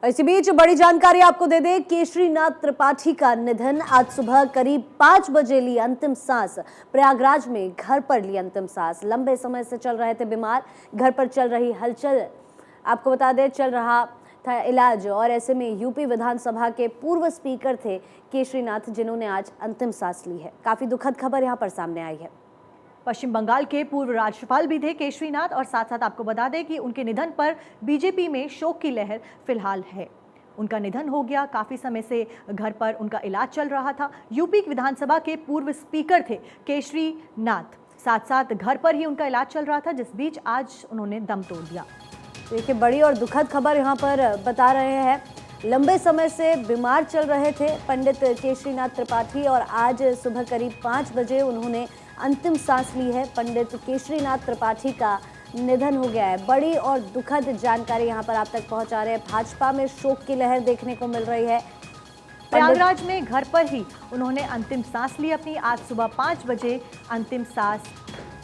इसी बीच बड़ी जानकारी आपको दे दें, केशरीनाथ त्रिपाठी का निधन। आज सुबह करीब 5 बजे ली अंतिम सांस। प्रयागराज में घर पर ली अंतिम सांस। लंबे समय से चल रहे थे बीमार, घर पर चल रही हलचल, आपको बता दें चल रहा था इलाज। और ऐसे में यूपी विधानसभा के पूर्व स्पीकर थे केशरीनाथ, जिन्होंने आज अंतिम सांस ली है। काफी दुखद खबर यहाँ पर सामने आई है। पश्चिम बंगाल के पूर्व राज्यपाल भी थे केशरीनाथ, और साथ साथ आपको बता दें कि उनके निधन पर बीजेपी में शोक की लहर फिलहाल है। उनका निधन हो गया, काफी समय से घर पर उनका इलाज चल रहा था। यूपी विधानसभा के पूर्व स्पीकर थे केशरीनाथ, साथ साथ घर पर ही उनका इलाज चल रहा था, जिस बीच आज उन्होंने दम तोड़ दिया। देखिए, बड़ी और दुखद खबर यहाँ पर बता रहे हैं। लंबे समय से बीमार चल रहे थे पंडित केशरीनाथ त्रिपाठी, और आज सुबह करीब 5 बजे उन्होंने अंतिम सांस ली है। पंडित केशरीनाथ त्रिपाठी का निधन हो गया है। बड़ी और दुखद जानकारी यहाँ पर आप तक पहुँचा रहे हैं। भाजपा में शोक की लहर देखने को मिल रही है। प्रयागराज में घर पर ही उन्होंने अंतिम सांस ली अपनी। आज सुबह 5 बजे अंतिम सांस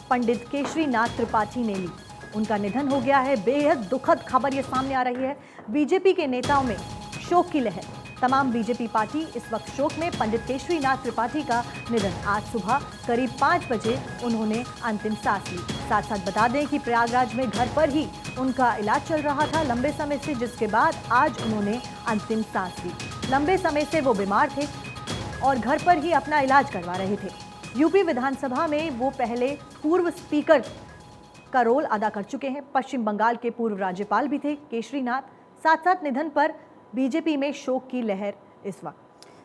पंडित केशरीनाथ त्रिपाठी ने ली। उनका निधन हो गया है। बेहद दुखद खबर ये सामने आ रही है। बीजेपी के नेताओं में शोक की लहर। तमाम बीजेपी पार्टी इस वक्त शोक में। पंडित केशरीनाथ त्रिपाठी का निधन। आज सुबह करीब 5 बजे उन्होंने अंतिम सांस ली। साथ साथ बता दें कि प्रयागराज में घर पर ही उनका इलाज चल रहा था लंबे समय से, जिसके बाद आज उन्होंने अंतिम सांस ली। लंबे समय से वो बीमार थे और घर पर ही अपना इलाज करवा रहे थे। यूपी विधानसभा में वो पहले पूर्व स्पीकर का रोल अदा कर चुके हैं। पश्चिम बंगाल के पूर्व राज्यपाल भी थे केशरीनाथ। साथ साथ निधन पर बीजेपी में शोक की लहर इस वक्त।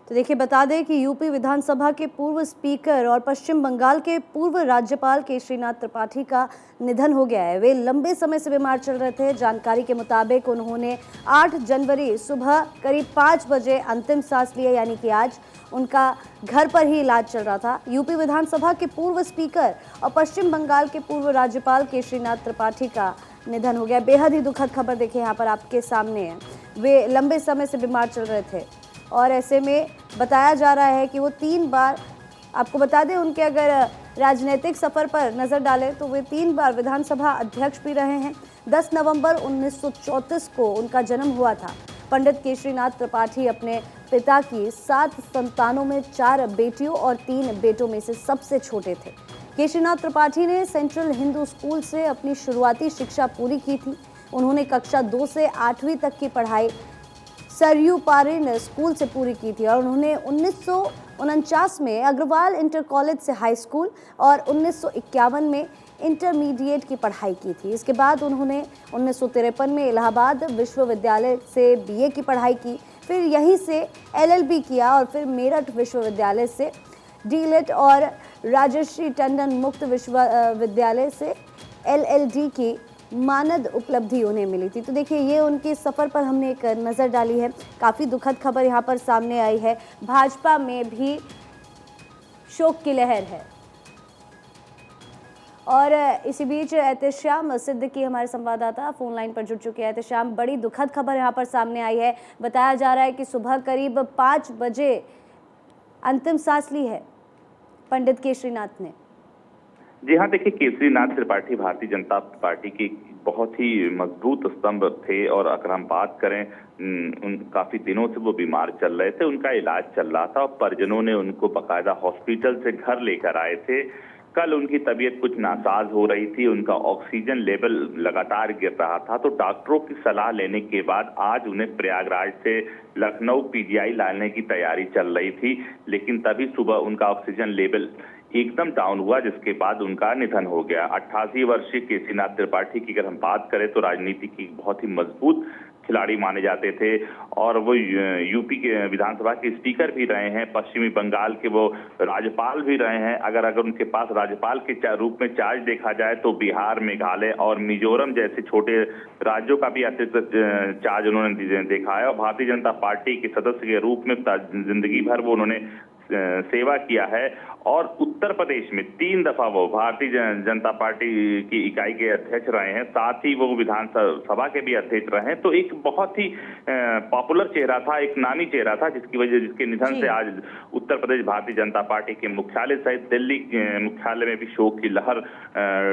तो देखिए, बता दें कि यूपी विधानसभा के पूर्व स्पीकर और पश्चिम बंगाल के पूर्व राज्यपाल केशरीनाथ त्रिपाठी का निधन हो गया है। वे लंबे समय से बीमार चल रहे थे। जानकारी के मुताबिक उन्होंने 8 जनवरी सुबह करीब 5 बजे अंतिम सांस ली, यानी कि आज उनका घर पर ही इलाज चल रहा था। यूपी विधानसभा के पूर्व स्पीकर और पश्चिम बंगाल के पूर्व राज्यपाल केशरीनाथ त्रिपाठी का निधन हो गया। बेहद ही दुखद खबर देखिए यहाँ पर आपके सामने है। वे लंबे समय से बीमार चल रहे थे और ऐसे में बताया जा रहा है कि वो 3 बार, आपको बता दें उनके अगर राजनीतिक सफ़र पर नज़र डालें तो वे 3 बार विधानसभा अध्यक्ष भी रहे हैं। 10 नवंबर 1934 को उनका जन्म हुआ था। पंडित केशरीनाथ त्रिपाठी अपने पिता की 7 संतानों में 4 बेटियों और 3 बेटों में से सबसे छोटे थे। केशरीनाथ त्रिपाठी ने सेंट्रल हिंदू स्कूल से अपनी शुरुआती शिक्षा पूरी की थी। उन्होंने कक्षा 2 से 8वीं तक की पढ़ाई सरयू पारिन स्कूल से पूरी की थी और उन्होंने 1949 में अग्रवाल इंटर कॉलेज से हाई स्कूल और 1951 में इंटरमीडिएट की पढ़ाई की थी। इसके बाद उन्होंने 1953 में इलाहाबाद विश्वविद्यालय से बीए की पढ़ाई की, फिर यहीं से एलएलबी किया और फिर मेरठ विश्वविद्यालय से डीलिट और राजश्री टंडन मुक्त विश्वविद्यालय से एलएलडी की मानद उपलब्धि उन्हें मिली थी। तो देखिए, ये उनके सफ़र पर हमने एक नज़र डाली है। काफ़ी दुखद खबर यहाँ पर सामने आई है। भाजपा में भी शोक की लहर है। और इसी बीच एहतेशाम सिद्दीकी हमारे संवाददाता फोन लाइन पर जुड़ चुके हैं। एहतेशाम, बड़ी दुखद खबर यहाँ पर सामने आई है। बताया जा रहा है कि सुबह करीब 5 बजे अंतिम सांस ली है पंडित केशरीनाथ ने। जी हाँ, देखिए, केशरीनाथ त्रिपाठी भारतीय जनता पार्टी की बहुत ही मजबूत स्तंभ थे और अगर हम बात करें उन काफी दिनों से वो बीमार चल रहे थे, उनका इलाज चल रहा था और परिजनों ने उनको बाकायदा हॉस्पिटल से घर लेकर आए थे। कल उनकी तबीयत कुछ नासाज हो रही थी, उनका ऑक्सीजन लेवल लगातार गिर रहा था, तो डॉक्टरों की सलाह लेने के बाद आज उन्हें प्रयागराज से लखनऊ पीजीआई लाने की तैयारी चल रही थी, लेकिन तभी सुबह उनका ऑक्सीजन लेवल एकदम डाउन हुआ, जिसके बाद उनका निधन हो गया। 88 वर्षीय केशरीनाथ त्रिपाठी की अगर हम बात करें तो राजनीति की बहुत ही मजबूत खिलाड़ी माने जाते थे और वो यूपी के विधानसभा के स्पीकर भी रहे हैं। पश्चिमी बंगाल के वो राज्यपाल भी रहे हैं। अगर उनके पास राज्यपाल के रूप में चार्ज देखा जाए तो बिहार, मेघालय और मिजोरम जैसे छोटे राज्यों का भी अतिरिक्त चार्ज उन्होंने देखा है और भारतीय जनता पार्टी के सदस्य के रूप में जिंदगी भर वो उन्होंने सेवा किया है और उत्तर प्रदेश में 3 दफा वो भारतीय जनता पार्टी की इकाई के अध्यक्ष रहे हैं, साथ ही वो विधानसभा के भी अध्यक्ष रहे हैं। तो एक बहुत ही पॉपुलर चेहरा था, एक नामी चेहरा था, जिसके निधन से आज उत्तर प्रदेश भारतीय जनता पार्टी के मुख्यालय सहित दिल्ली मुख्यालय में भी शोक की लहर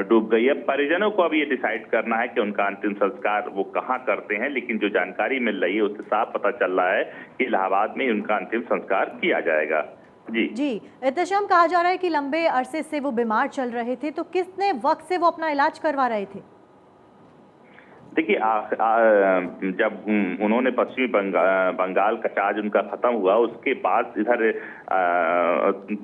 डूब गई है। परिजनों को अब ये डिसाइड करना है कि उनका अंतिम संस्कार वो कहाँ करते हैं, लेकिन जो जानकारी मिल रही है उससे साफ पता चल रहा है कि इलाहाबाद में उनका अंतिम संस्कार किया जाएगा। जी एहतशाम, कहा जा रहा है कि लंबे अरसे से वो बीमार चल रहे थे, तो कितने वक्त से वो अपना इलाज करवा रहे थे? देखिए, जब उन्होंने पश्चिमी बंगाल का चार्ज उनका खत्म हुआ, उसके बाद इधर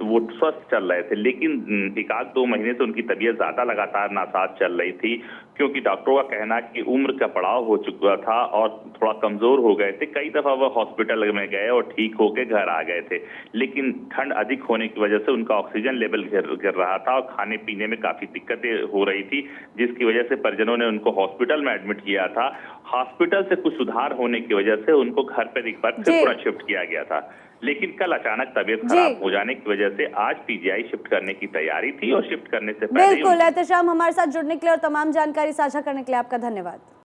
वो स्वस्थ चल रहे थे, लेकिन एक आध 2 महीने से उनकी तबीयत ज्यादा लगातार नासाज चल रही थी, क्योंकि डॉक्टरों का कहना कि उम्र का पड़ाव हो चुका था और थोड़ा कमजोर हो गए थे। कई दफा वो हॉस्पिटल में गए और ठीक होके घर आ गए थे, लेकिन ठंड अधिक होने की वजह से उनका ऑक्सीजन लेवल गिर रहा था और खाने पीने में काफी दिक्कतें हो रही थी, जिसकी वजह से परिजनों ने उनको हॉस्पिटल में एडमिट किया था। हॉस्पिटल से कुछ सुधार होने की वजह से उनको घर पर एक बार फिर पूरा शिफ्ट किया गया था, लेकिन कल अचानक तबीयत खराब हो जाने की वजह से आज पीजीआई शिफ्ट करने की तैयारी थी और शिफ्ट करने से पहले बिल्कुल। एहतशाम, हमारे साथ जुड़ने के लिए और तमाम जानकारी साझा करने के लिए आपका धन्यवाद।